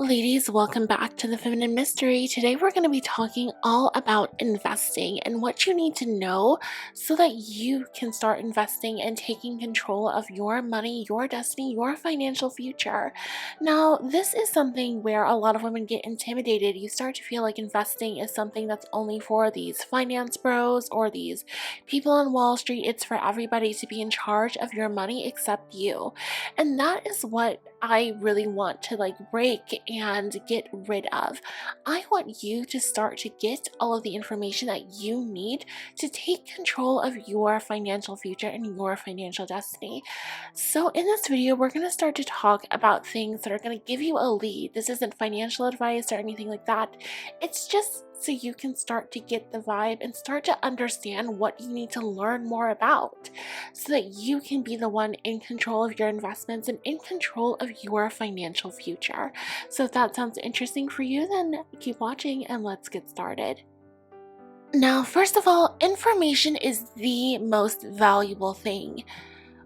Ladies, welcome back to the Feminine Mystery. Today we're going to be talking all about investing and what you need to know so that you can start investing and taking control of your money, your destiny, your financial future. Now, this is something where a lot of women get intimidated. You start to feel like investing is something that's only for these finance bros or these people on Wall Street. It's for everybody to be in charge of your money except you. And that is what I really want to break and get rid of. I want you to start to get all of the information that you need to take control of your financial future and your financial destiny. So in this video, we're going to start to talk about things that are going to give you a lead. This isn't financial advice or anything like that. It's just so you can start to get the vibe and start to understand what you need to learn more about so that you can be the one in control of your investments and in control of your financial future. So if that sounds interesting for you, then keep watching and let's get started. Now, first of all, information is the most valuable thing.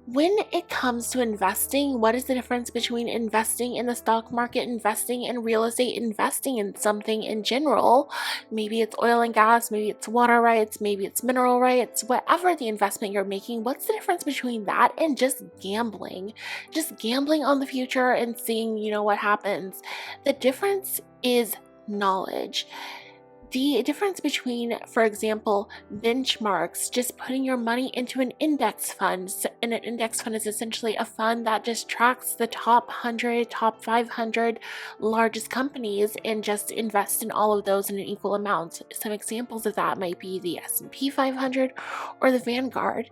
When it comes to investing, what is the difference between investing in the stock market, investing in real estate, investing in something in general? Maybe it's oil and gas, maybe it's water rights, maybe it's mineral rights, whatever the investment you're making, what's the difference between that and just gambling? Just gambling on the future and seeing, what happens. The difference is knowledge. The difference between, for example, benchmarks, just putting your money into an index fund, and an index fund is essentially a fund that just tracks the top 100, top 500 largest companies and just invest in all of those in an equal amount. Some examples of that might be the S&P 500 or the Vanguard.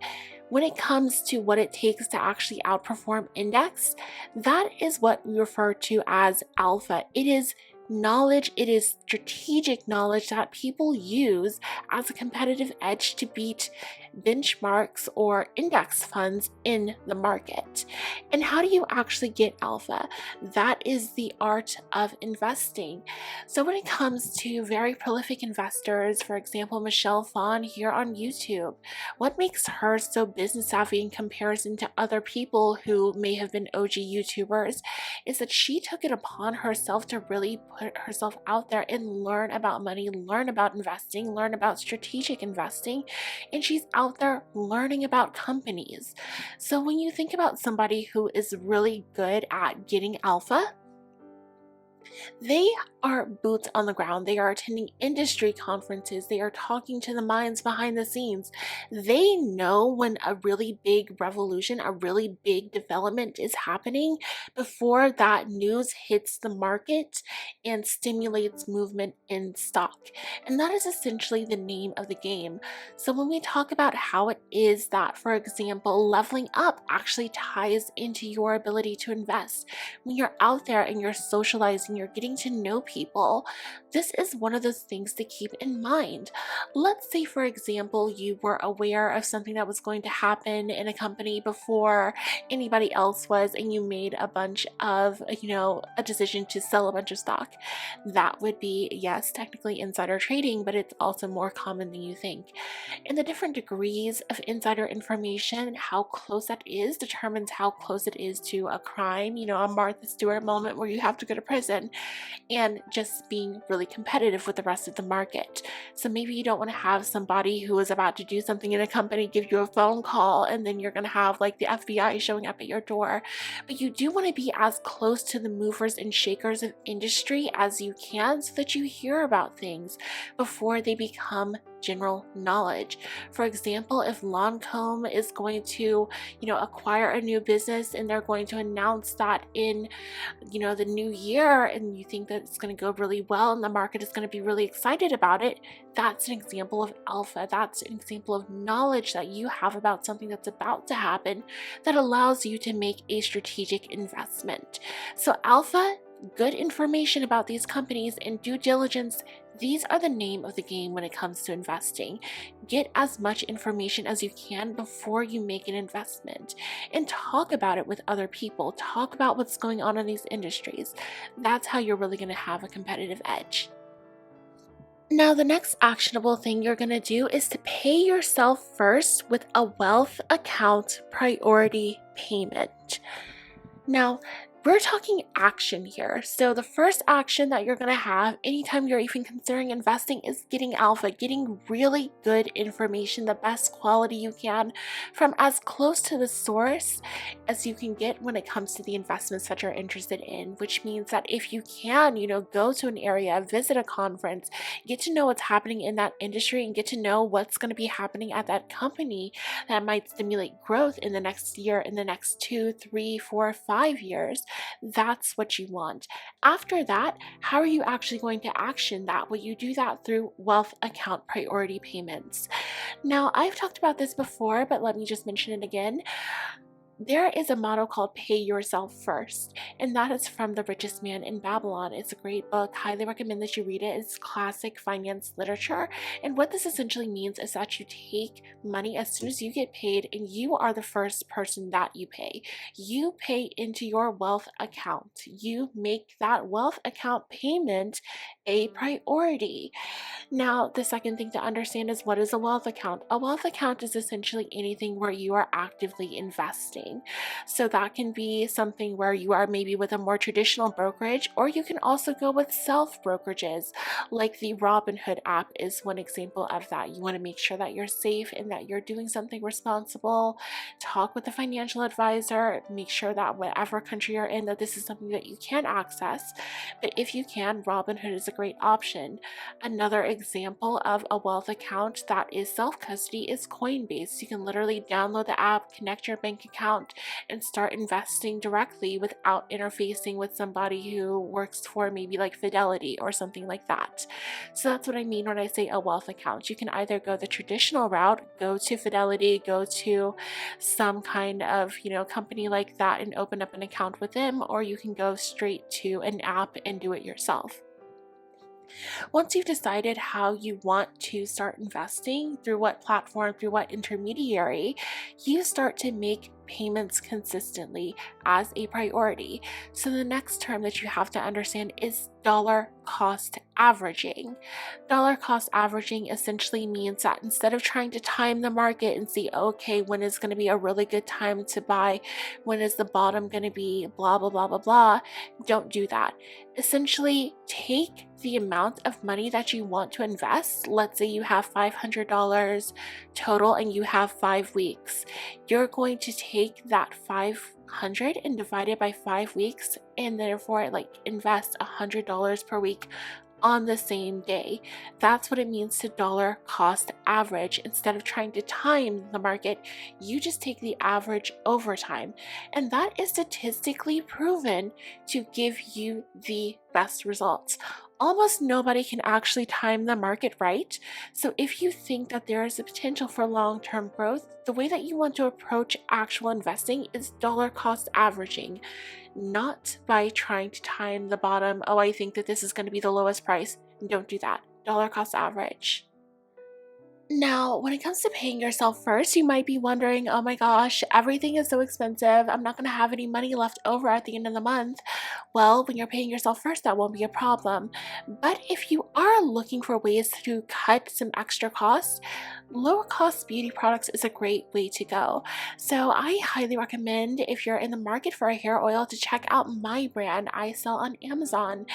When it comes to what it takes to actually outperform index, that is what we refer to as alpha. It is knowledge, it is strategic knowledge that people use as a competitive edge to beat benchmarks or index funds in the market. And how do you actually get alpha? That is the art of investing. So when it comes to very prolific investors, for example, Michelle Phan here on YouTube, what makes her so business savvy in comparison to other people who may have been OG YouTubers is that she took it upon herself to really put herself out there and learn about money, learn about investing, learn about strategic investing, and she's out there learning about companies. So when you think about somebody who is really good at getting alpha, they are boots on the ground. They are attending industry conferences. They are talking to the minds behind the scenes. They know when a really big revolution, a really big development is happening before that news hits the market and stimulates movement in stock. And that is essentially the name of the game. So when we talk about how it is that, for example, leveling up actually ties into your ability to invest, when you're out there and you're socializing, you're getting to know people, this is one of those things to keep in mind. Let's say, for example, you were aware of something that was going to happen in a company before anybody else was, and you made a bunch of, a decision to sell a bunch of stock. That would be, yes, technically insider trading, but it's also more common than you think. And the different degrees of insider information, how close that is, determines how close it is to a crime, a Martha Stewart moment where you have to go to prison, and just being really competitive with the rest of the market. So maybe you don't want to have somebody who is about to do something in a company give you a phone call and then you're going to have like the FBI showing up at your door. But you do want to be as close to the movers and shakers of industry as you can so that you hear about things before they become general knowledge. For example, if Lancome is going to, acquire a new business and they're going to announce that in, the new year, and you think that it's going to go really well and the market is going to be really excited about it, that's an example of alpha. That's an example of knowledge that you have about something that's about to happen that allows you to make a strategic investment. So alpha, good information about these companies, and due diligence, these are the name of the game when it comes to investing. Get as much information as you can before you make an investment and talk about it with other people. Talk about what's going on in these industries. That's how you're really going to have a competitive edge. Now, the next actionable thing you're going to do is to pay yourself first with a wealth account priority payment. Now, We're talking action here. So the first action that you're going to have anytime you're even considering investing is getting alpha, getting really good information, the best quality you can from as close to the source as you can get when it comes to the investments that you're interested in, which means that if you can, go to an area, visit a conference, get to know what's happening in that industry and get to know what's going to be happening at that company that might stimulate growth in the next year, in the next 2, 3, 4, 5 years. That's what you want. After that, how are you actually going to action that? Well, you do that through wealth account priority payments. Now, I've talked about this before, but let me just mention it again. There is a motto called Pay Yourself First, and that is from The Richest Man in Babylon. It's a great book. Highly recommend that you read it. It's classic finance literature. And what this essentially means is that you take money as soon as you get paid, and you are the first person that you pay. You pay into your wealth account. You make that wealth account payment a priority. Now, the second thing to understand is, what is a wealth account? A wealth account is essentially anything where you are actively investing. So that can be something where you are maybe with a more traditional brokerage, or you can also go with self brokerages, like the Robinhood app is one example of that. You want to make sure that you're safe and that you're doing something responsible. Talk with a financial advisor, make sure that whatever country you're in, that this is something that you can access. But if you can, Robinhood is a great option. Another example of a wealth account that is self-custody is Coinbase. You can literally download the app, connect your bank account, and start investing directly without interfacing with somebody who works for maybe like Fidelity or something like that. So that's what I mean when I say a wealth account. You can either go the traditional route, go to Fidelity, go to some kind of, company like that and open up an account with them, or you can go straight to an app and do it yourself. Once you've decided how you want to start investing, through what platform, through what intermediary, you start to make payments consistently as a priority. So the next term that you have to understand is dollar cost averaging. Dollar cost averaging essentially means that instead of trying to time the market and see, okay, when is going to be a really good time to buy, when is the bottom going to be, blah, blah, blah, blah, blah, don't do that. Essentially, take the amount of money that you want to invest. Let's say you have $500 total and you have 5 weeks. You're going to take that 500 and divide it by 5 weeks, and therefore invest $100 per week on the same day. That's what it means to dollar cost average. Instead of trying to time the market, you just take the average over time. And that is statistically proven to give you the best results. Almost nobody can actually time the market right. So if you think that there is a potential for long-term growth, the way that you want to approach actual investing is dollar cost averaging, not by trying to time the bottom. Oh, I think that this is going to be the lowest price. Don't do that. Dollar cost average. Now, when it comes to paying yourself first, you might be wondering, oh my gosh, everything is so expensive. I'm not going to have any money left over at the end of the month. Well, when you're paying yourself first, that won't be a problem. But if you are looking for ways to cut some extra costs, lower cost beauty products is a great way to go. So I highly recommend, if you're in the market for a hair oil, to check out my brand. I sell on Amazon.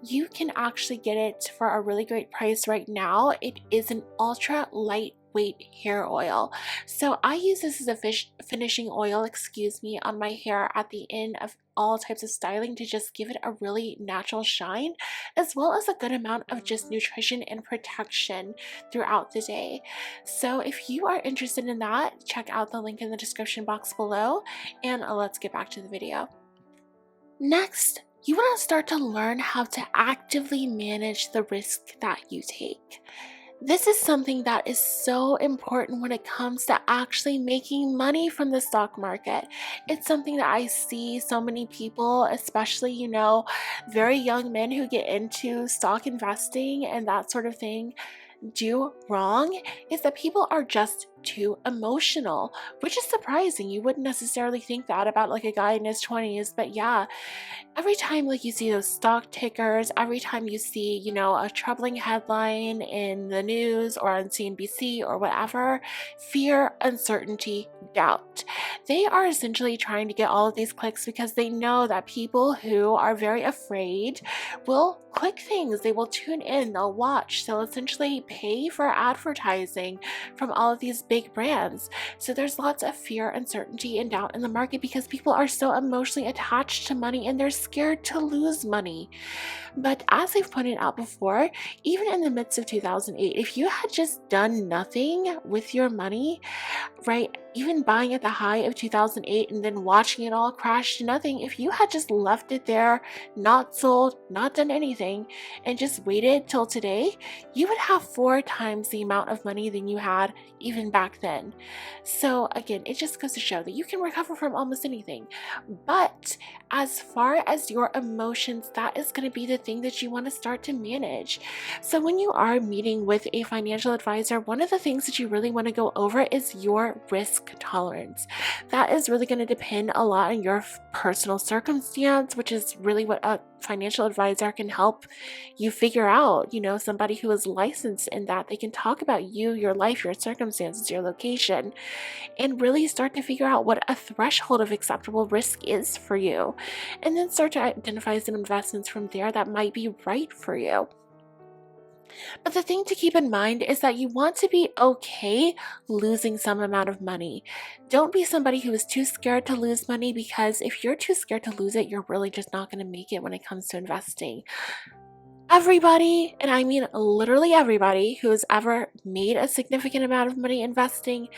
You can actually get it for a really great price right now. It is an ultra lightweight hair oil. So I use this as a finishing oil, on my hair at the end of all types of styling to just give it a really natural shine, as well as a good amount of just nutrition and protection throughout the day. So if you are interested in that, check out the link in the description box below, and let's get back to the video. Next, you want to start to learn how to actively manage the risk that you take. This is something that is so important when it comes to actually making money from the stock market. It's something that I see so many people, especially, very young men who get into stock investing and that sort of thing, do wrong, is that people are just too emotional, which is surprising. You wouldn't necessarily think that about a guy in his 20s, but yeah, every time you see those stock tickers, every time you see, a troubling headline in the news or on CNBC or whatever, fear, uncertainty doubt. They are essentially trying to get all of these clicks because they know that people who are very afraid will click things, they will tune in, they'll watch, they'll essentially pay for advertising from all of these big brands. So there's lots of fear, uncertainty, and doubt in the market because people are so emotionally attached to money and they're scared to lose money. But as I've pointed out before, even in the midst of 2008, if you had just done nothing with your money, right? Even buying at the high of 2008 and then watching it all crash to nothing, if you had just left it there, not sold, not done anything, and just waited till today, you would have 4 times the amount of money than you had even back then. So again, it just goes to show that you can recover from almost anything. But as far as your emotions, that is going to be the thing that you want to start to manage. So when you are meeting with a financial advisor, one of the things that you really want to go over is your risk tolerance. That is really going to depend a lot on your personal circumstance, which is really what a financial advisor can help you figure out. You know, somebody who is licensed in that, they can talk about you, your life, your circumstances, your location, and really start to figure out what a threshold of acceptable risk is for you, and then start to identify some investments from there that might be right for you. But the thing to keep in mind is that you want to be okay losing some amount of money. Don't be somebody who is too scared to lose money, because if you're too scared to lose it, you're really just not going to make it when it comes to investing. Everybody, and I mean literally everybody, who has ever made a significant amount of money investing,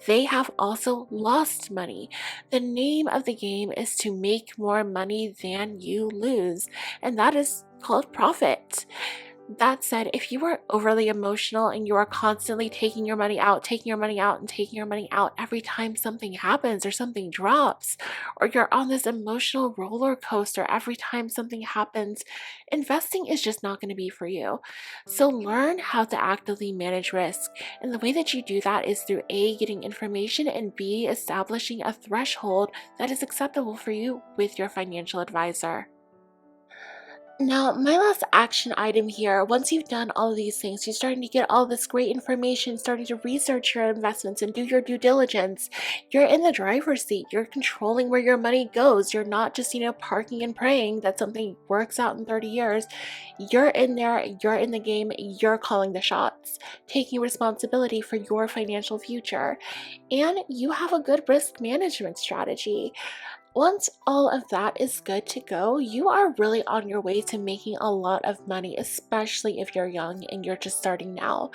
they have also lost money. The name of the game is to make more money than you lose, and that is called profit. That said, if you are overly emotional and you are constantly taking your money out, taking your money out, and taking your money out every time something happens or something drops, or you're on this emotional roller coaster every time something happens, investing is just not going to be for you. So learn how to actively manage risk. And the way that you do that is through A, getting information, and B, establishing a threshold that is acceptable for you with your financial advisor. Now, my last action item here, once you've done all of these things, you're starting to get all this great information, starting to research your investments and do your due diligence. You're in the driver's seat. You're controlling where your money goes. You're not just, parking and praying that something works out in 30 years. You're in there, you're in the game, you're calling the shots, taking responsibility for your financial future. And you have a good risk management strategy. Once all of that is good to go, you are really on your way to making a lot of money, especially if you're young and you're just starting now.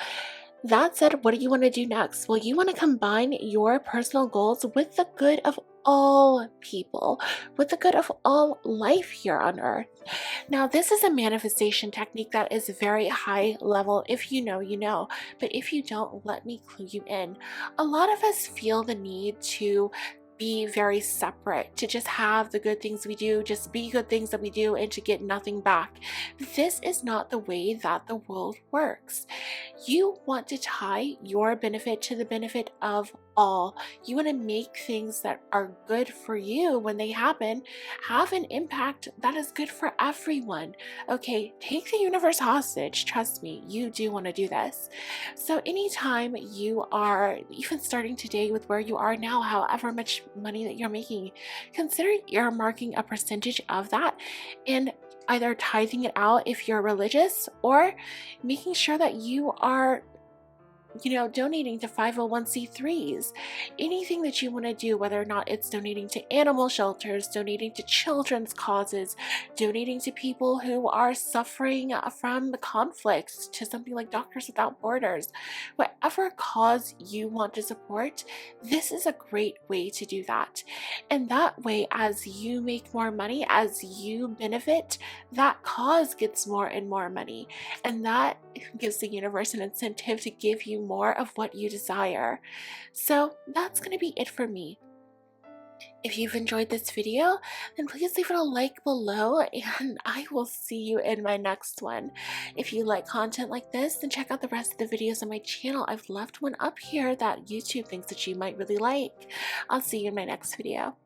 That said, what do you want to do next? Well, you want to combine your personal goals with the good of all people, with the good of all life here on earth. Now, this is a manifestation technique that is very high level. If you know, you know. But if you don't, let me clue you in. A lot of us feel the need to be very separate, to just have the good things we do, just be good things that we do, and to get nothing back. This is not the way that the world works. You want to tie your benefit to the benefit of all. You want to make things that are good for you when they happen have an impact that is good for everyone. Okay, take the universe hostage. Trust me, you do want to do this. So anytime you are even starting today with where you are now, however much money that you're making, consider earmarking a percentage of that and either tithing it out if you're religious, or making sure that you are donating to 501c3s. Anything that you want to do, whether or not it's donating to animal shelters, donating to children's causes, donating to people who are suffering from the conflicts, to something like Doctors Without Borders, whatever cause you want to support, this is a great way to do that. And that way, as you make more money, as you benefit, that cause gets more and more money. And that gives the universe an incentive to give you more of what you desire. So that's going to be it for me. If you've enjoyed this video, then please leave it a like below, and I will see you in my next one. If you like content like this, then check out the rest of the videos on my channel. I've left one up here that YouTube thinks that you might really like. I'll see you in my next video.